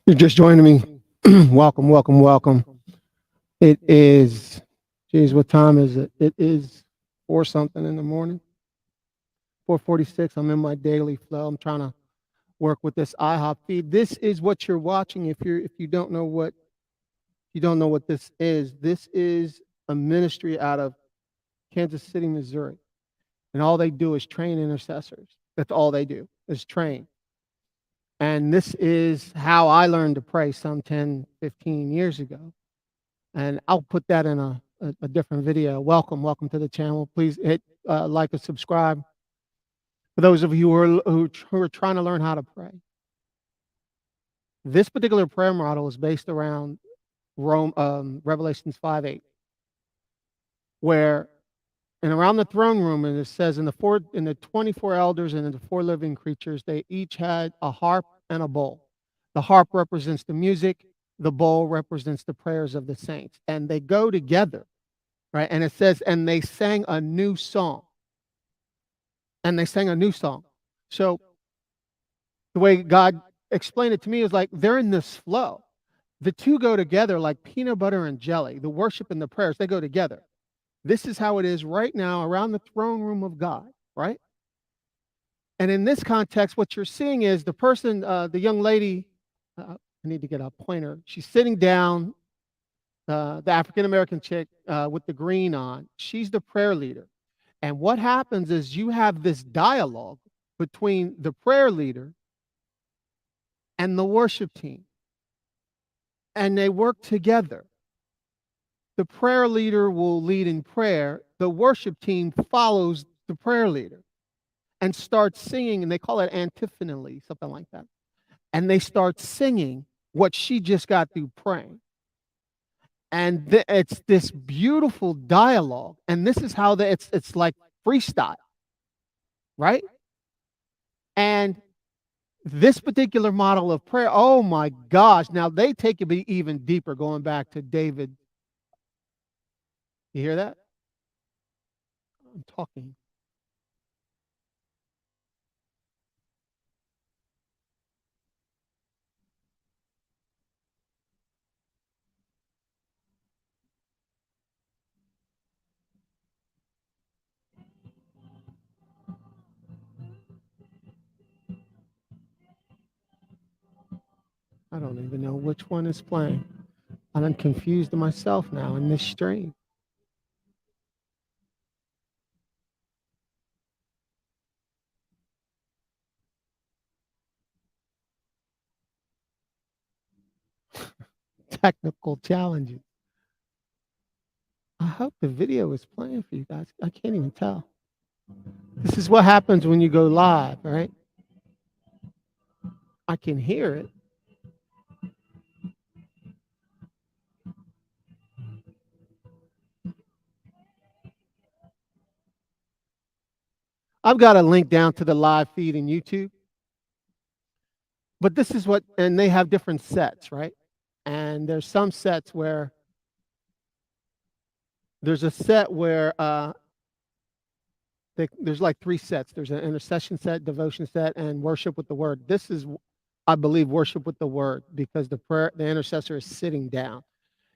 You're just joining me. Welcome, welcome, welcome. It is, geez, what time is it? It is four something in the morning. 4:46. I'm in my daily flow. I'm trying to work with this IHOP feed. This is what you're watching. If you don't know what this is, this is a ministry out of Kansas City, Missouri, and all they do is train intercessors. That's all they do is train. And this is how I learned to pray some 10, 15 years ago. And I'll put that in a different video. Welcome to the channel. Please hit like and subscribe. For those of you who are trying to learn how to pray, this particular prayer model is based around Revelations 5:8, where and around the throne room, and it says in the 24 elders and in the four living creatures, they each had a harp and a bowl. The harp represents the music, the bowl represents the prayers of the saints, and they go together. Right? And it says, and they sang a new song. And they sang a new song. So the way God explained it to me is like they're in this flow. The two go together like peanut butter and jelly. The worship and the prayers, they go together. This is how it is right now around the throne room of God, right? And in this context, what you're seeing is the person, the young lady, I need to get a pointer. She's sitting down, the African American chick with the green on. She's the prayer leader. And what happens is you have this dialogue between the prayer leader and the worship team, and they work together. The prayer leader will lead in prayer. The worship team follows the prayer leader and starts singing, and they call it antiphonally, something like that. And they start singing what she just got through praying. And it's this beautiful dialogue. And this is how it's like freestyle, right? And this particular model of prayer, oh my gosh, now they take it even deeper, going back to David. You hear that? I'm talking. I don't even know which one is playing. I'm confused myself now in this stream. Technical challenges. I hope the video is playing for you guys. I can't even tell. This is what happens when you go live, right? I can hear it. I've got a link down to the live feed in YouTube. But this is what, and they have different sets, right? And there's some sets where there's a set where there's like three sets. There's an intercession set, devotion set, and worship with the word. This is, I believe, worship with the word because the intercessor is sitting down.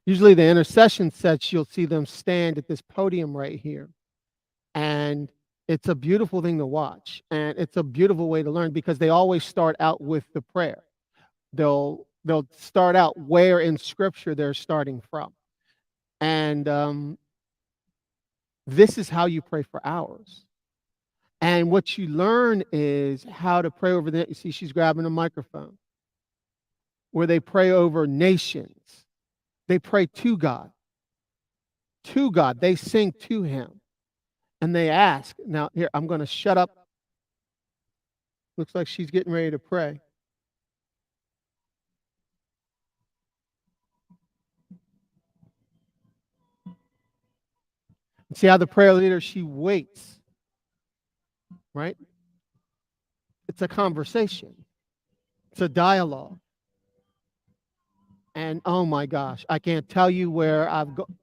Usually the intercession sets, you'll see them stand at this podium right here. And it's a beautiful thing to watch. And it's a beautiful way to learn because they always start out with the prayer. They'll start out where in scripture they're starting from. And this is how you pray for hours. And what you learn is how to pray over the, you see, she's grabbing a microphone, where they pray over nations. They pray to God. To God. They sing to him. And they ask. Now, here, I'm going to shut up. Looks like she's getting ready to pray. See how the prayer leader, she waits, right? It's a conversation. It's a dialogue. And oh my gosh, I can't tell you where I've gone.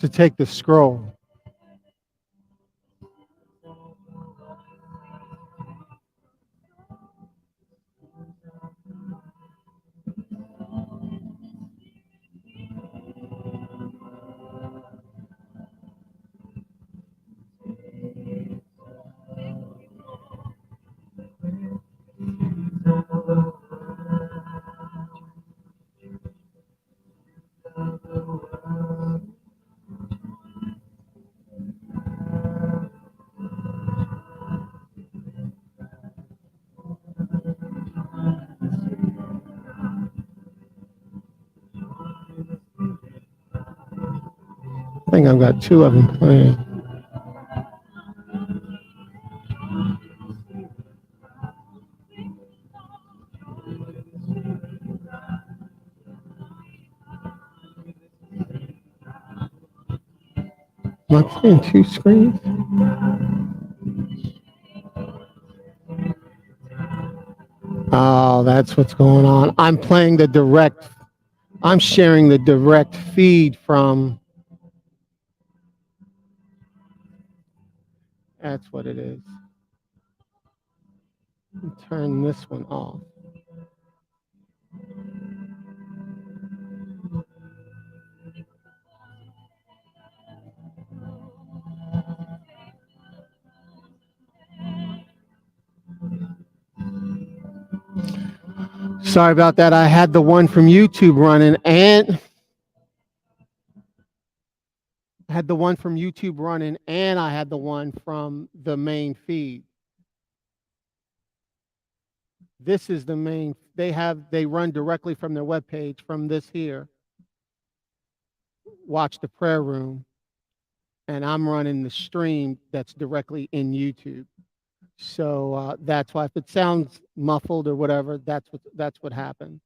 to take the scroll. I think I've got two of them playing. Am I playing two screens? Oh, that's what's going on. I'm sharing the direct feed from, that's what it is. Turn this one off. Sorry about that. I had the one from YouTube running and I had the one from YouTube running and I had the one from the main feed. This is the main, they run directly from their webpage from this here. Watch the prayer room. And I'm running the stream that's directly in YouTube. So that's why if it sounds muffled or whatever, that's what happened.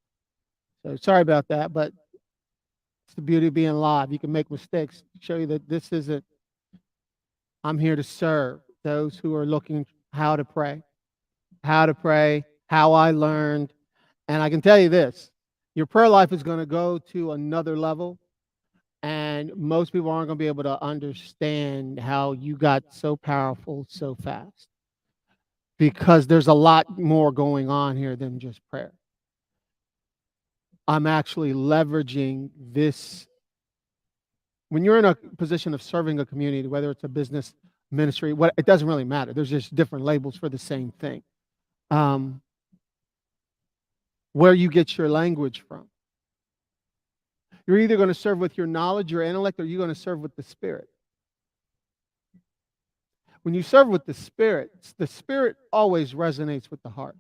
So sorry about that, but it's the beauty of being live. You can make mistakes. Show you that this isn't. I'm here to serve those who are looking how to pray, how I learned, and I can tell you this: your prayer life is going to go to another level, and most people aren't going to be able to understand how you got so powerful so fast. Because there's a lot more going on here than just prayer. I'm actually leveraging this. When you're in a position of serving a community, whether it's a business, ministry, it doesn't really matter. There's just different labels for the same thing. Where you get your language from. You're either going to serve with your knowledge, your intellect, or you're going to serve with the Spirit. When you serve with the Spirit always resonates with the heart.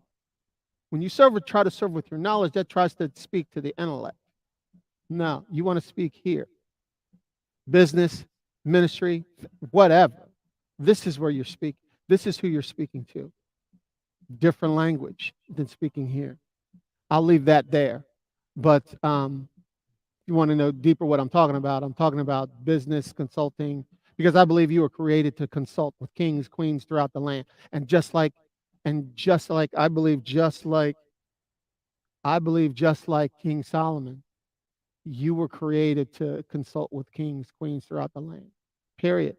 When you try to serve with your knowledge, that tries to speak to the intellect. No, you want to speak here. Business, ministry, whatever. This is where you're speaking. This is who you're speaking to. Different language than speaking here. I'll leave that there. But if you want to know deeper what I'm talking about business consulting, because I believe you were created to consult with kings, queens throughout the land. And just like I believe just like King Solomon, you were created to consult with kings, queens throughout the land. Period.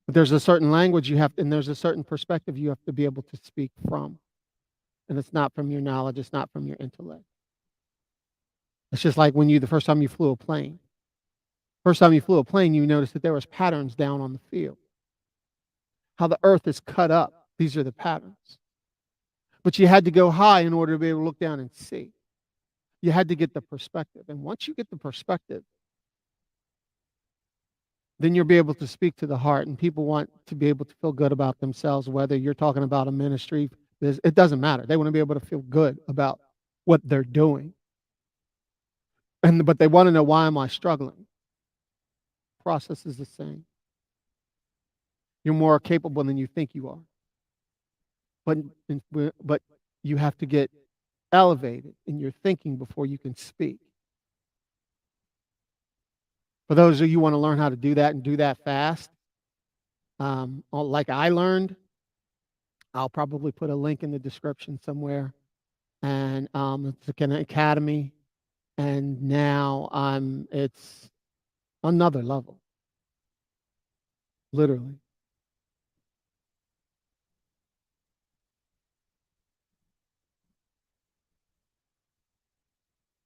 But there's a certain language and there's a certain perspective you have to be able to speak from. And it's not from your knowledge, it's not from your intellect. It's just like when the first time you flew a plane. First time you flew a plane, you noticed that there was patterns down on the field. How the earth is cut up. These are the patterns. But you had to go high in order to be able to look down and see. You had to get the perspective. And once you get the perspective, then you'll be able to speak to the heart. And people want to be able to feel good about themselves, whether you're talking about a ministry. It doesn't matter. They want to be able to feel good about what they're doing. But they want to know, why am I struggling? Process is the same. You're more capable than you think you are. But you have to get elevated in your thinking before you can speak. For those of you who want to learn how to do that and do that fast, like I learned, I'll probably put a link in the description somewhere. And it's an academy. And now it's Another level, literally.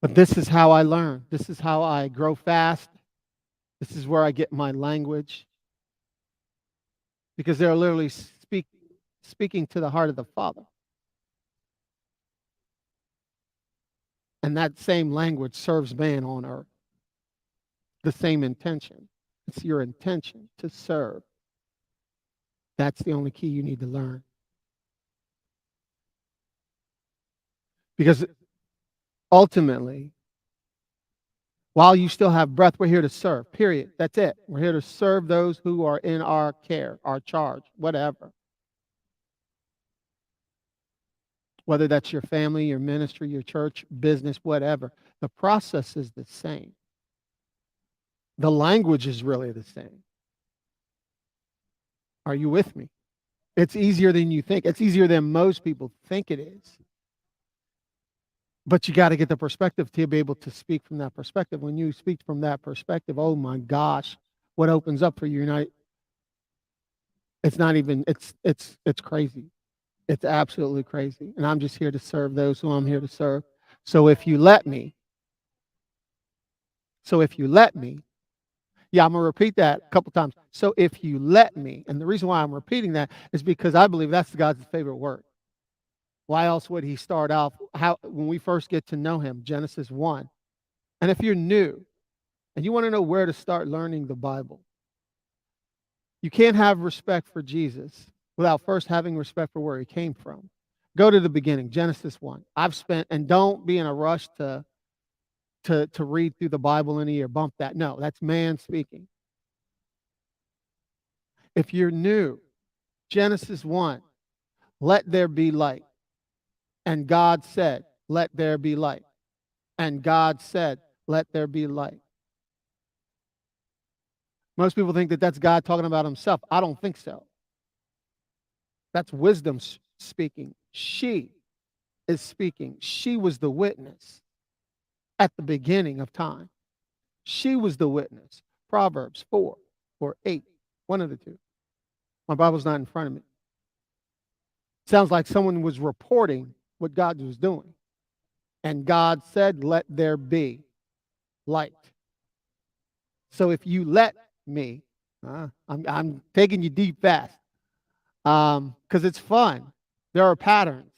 But this is how I learn. This is how I grow fast. This is where I get my language because they're literally speaking to the heart of the Father. And that same language serves man on earth. The same intention. It's your intention to serve. That's the only key you need to learn. Because ultimately, while you still have breath, we're here to serve, period. That's it. We're here to serve those who are in our care, our charge, whatever. Whether that's your family, your ministry, your church, business, whatever. The process is the same. The language is really the same. Are you with me? It's easier than you think. It's easier than most people think it is. But you got to get the perspective to be able to speak from that perspective. When you speak from that perspective, oh my gosh, what opens up for you? It's not even, it's crazy. It's absolutely crazy. And I'm just here to serve those who I'm here to serve. So if you let me, yeah, I'm going to repeat that a couple times. So if you let me, and the reason why I'm repeating that is because I believe that's God's favorite word. Why else would he start off when we first get to know him, Genesis 1? And if you're new and you want to know where to start learning the Bible, you can't have respect for Jesus without first having respect for where he came from. Go to the beginning, Genesis 1. And don't be in a rush to read through the Bible in a year. Bump that. No, that's man speaking. If you're new, Genesis 1, let there be light. And God said, let there be light. And God said, let there be light. Most people think that that's God talking about himself. I don't think so. That's wisdom speaking. She is speaking. She was the witness at the beginning of time. She was the witness. Proverbs 4 or 8, one of the two. My Bible's not in front of me. Sounds like someone was reporting what God was doing. And God said, let there be light. So if you let me, I'm taking you deep fast because it's fun. There are patterns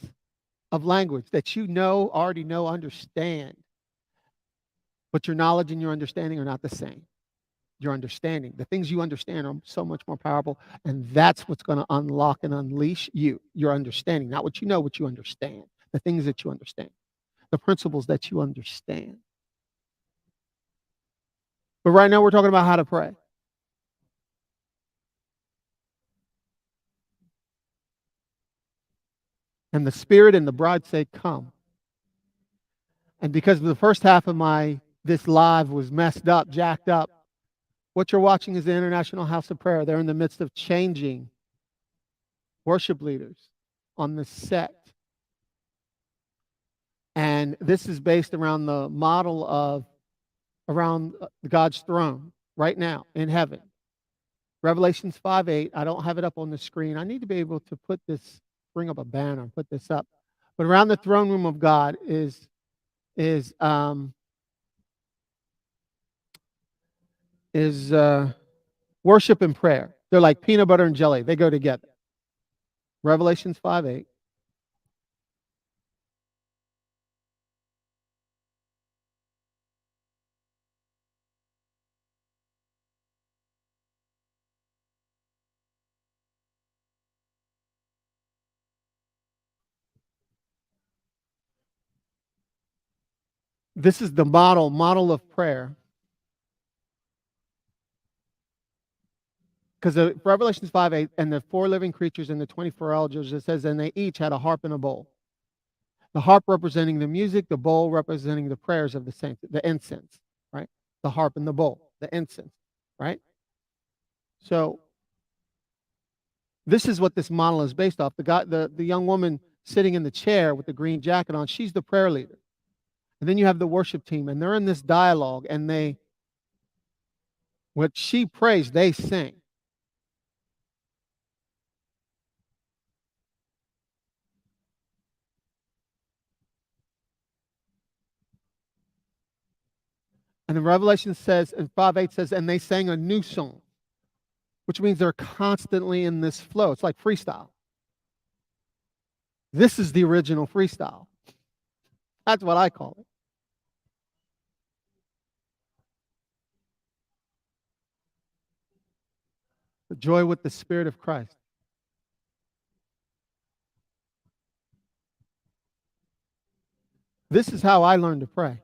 of language that you already know, understand. But your knowledge and your understanding are not the same. Your understanding, the things you understand are so much more powerful. And that's what's going to unlock and unleash your understanding, not what you know, what you understand, the things that you understand, the principles that you understand. But right now we're talking about how to pray. And the Spirit and the bride say, come. And because the first half of this live was messed up, jacked up, what you're watching is the International House of Prayer. They're in the midst of changing worship leaders on the set. And this is based around the model of around God's throne right now in heaven. Revelations 5:8. I don't have it up on the screen. I need to be able to bring up a banner and put this up. But around the throne room of God is worship and prayer. They're like peanut butter and jelly. They go together. Revelations 5:8. This is the model of prayer. Because Revelations 5:8 and the 4 living creatures and the 24 elders, it says, and they each had a harp and a bowl. The harp representing the music, the bowl representing the prayers of the saints, the incense, right? The harp and the bowl, the incense, right? So this is what this model is based off. The young woman sitting in the chair with the green jacket on, she's the prayer leader. And then you have the worship team, and they're in this dialogue, and they What she prays, they sing. And then Revelation says, and 5:8 says, and they sang a new song, which means they're constantly in this flow. It's like freestyle. This is the original freestyle. That's what I call it. The joy with the Spirit of Christ. This is how I learned to pray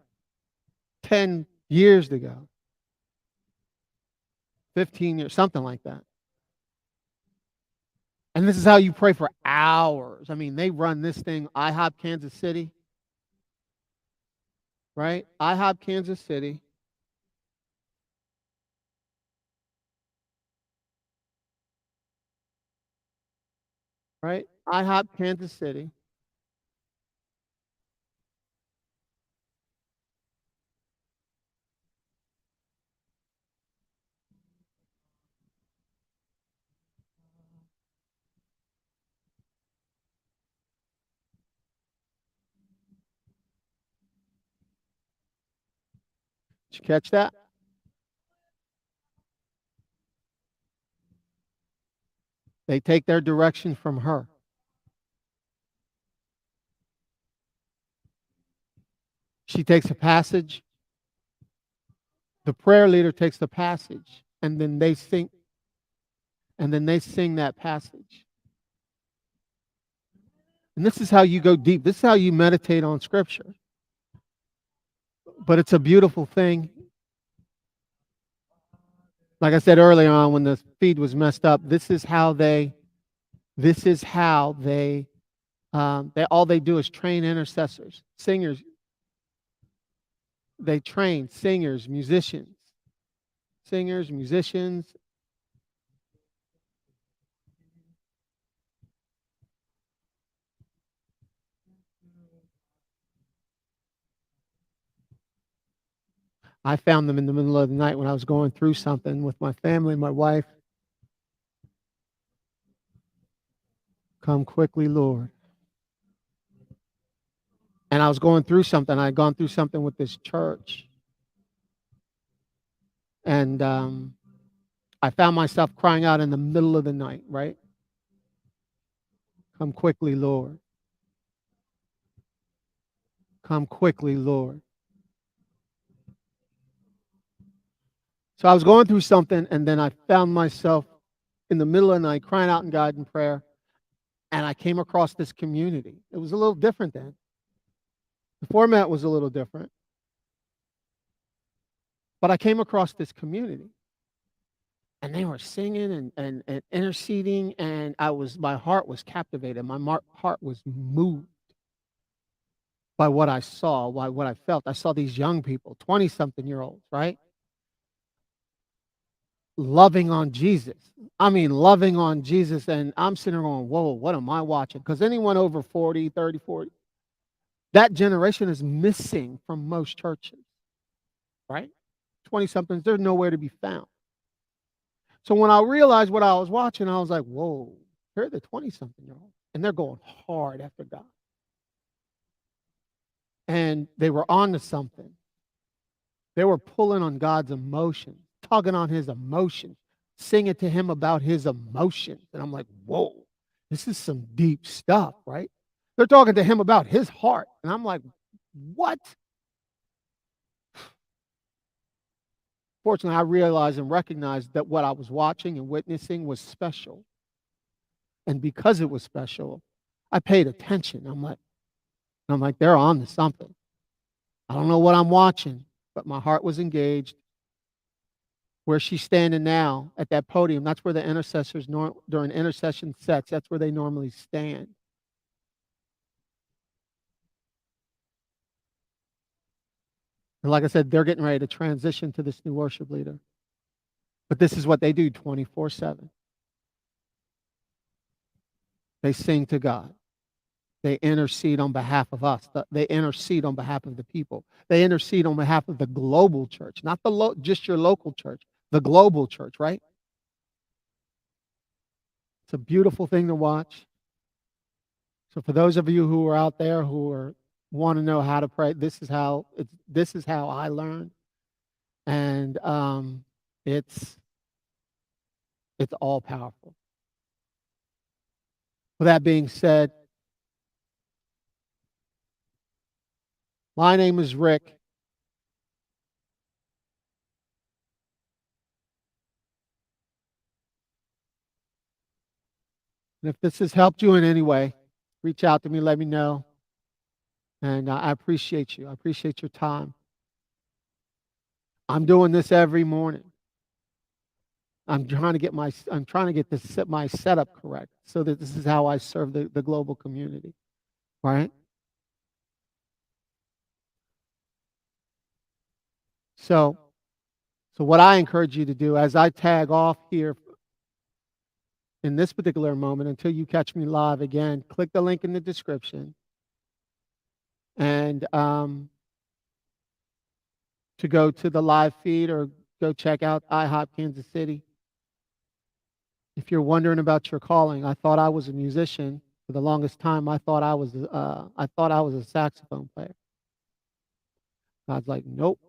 10 years ago, 15 years, something like that. And this is how you pray for hours. I mean, they run this thing, IHOP Kansas City, right? IHOP Kansas City. Right? IHOP Kansas City. Did you catch that? They take their direction from her. She takes a passage. The prayer leader takes the passage, and then they sing, that passage. And this is how you go deep. This is how you meditate on Scripture. But it's a beautiful thing. Like I said earlier on, when the feed was messed up, this is how they all they do is train intercessors, singers. They train singers, musicians. I found them in the middle of the night when I was going through something with my family, my wife. Come quickly, Lord. And I was going through something. I had gone through something with this church. And I found myself crying out in the middle of the night, right? Come quickly, Lord. Come quickly, Lord. So I was going through something, and then I found myself in the middle of the night crying out in God in prayer. And I came across this community. It was a little different then. The format was a little different. But I came across this community. And they were singing and interceding, and my heart was captivated. My heart was moved by what I saw, by what I felt. I saw these young people, 20-something-year-olds, right? Loving on Jesus. I mean, loving on Jesus. And I'm sitting there going, whoa, what am I watching? Because anyone over 40, 30, 40, that generation is missing from most churches, right? 20-somethings, they're nowhere to be found. So when I realized what I was watching, I was like, whoa, they're the 20-something-year-olds. And they're going hard after God. And they were on to something. They were pulling on God's emotions, tugging on his emotions, singing to him about his emotions. And I'm like, whoa, this is some deep stuff, right? They're talking to him about his heart. And I'm like, what? Fortunately, I realized and recognized that what I was watching and witnessing was special. And because it was special, I paid attention. I'm like, they're on to something. I don't know what I'm watching, but my heart was engaged. Where she's standing now at that podium, that's where the intercessors during intercession sets, that's where they normally stand. And like I said, they're getting ready to transition to this new worship leader. But this is what they do 24/7. They sing to God. They intercede on behalf of us. They intercede on behalf of the people. They intercede on behalf of the global church, not just your local church, the global church, right? It's a beautiful thing to watch. So for those of you who are out there who are want to know how to pray, this is how I learned, and it's it's all powerful. With that being said, my name is Rick. And if this has helped you in any way, reach out to me, let me know. And I appreciate you. I appreciate your time. I'm doing this every morning. I'm trying to get my setup correct so that this is how I serve the global community. Right? So what I encourage you to do as I tag off here in this particular moment until you catch me live again, click the link in the description and to go to the live feed or go check out IHOP Kansas City. If you're wondering about your calling, I thought I was a musician. For the longest time, I thought I was a saxophone player. God's like, nope.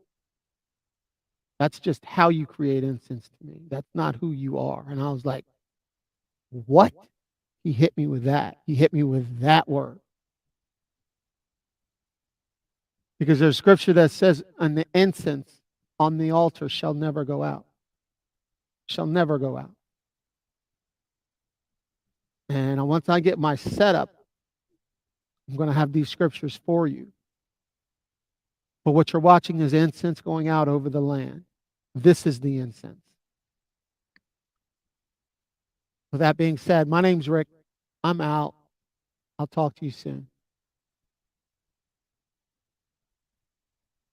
That's just how you create incense to me. That's not who you are. And I was like, what? He hit me with that. He hit me with that word. Because there's scripture that says, and the incense on the altar shall never go out. Shall never go out. And once I get my setup, I'm going to have these scriptures for you. But what you're watching is incense going out over the land. This is the incense. With that being said, my name's Rick. I'm out. I'll talk to you soon.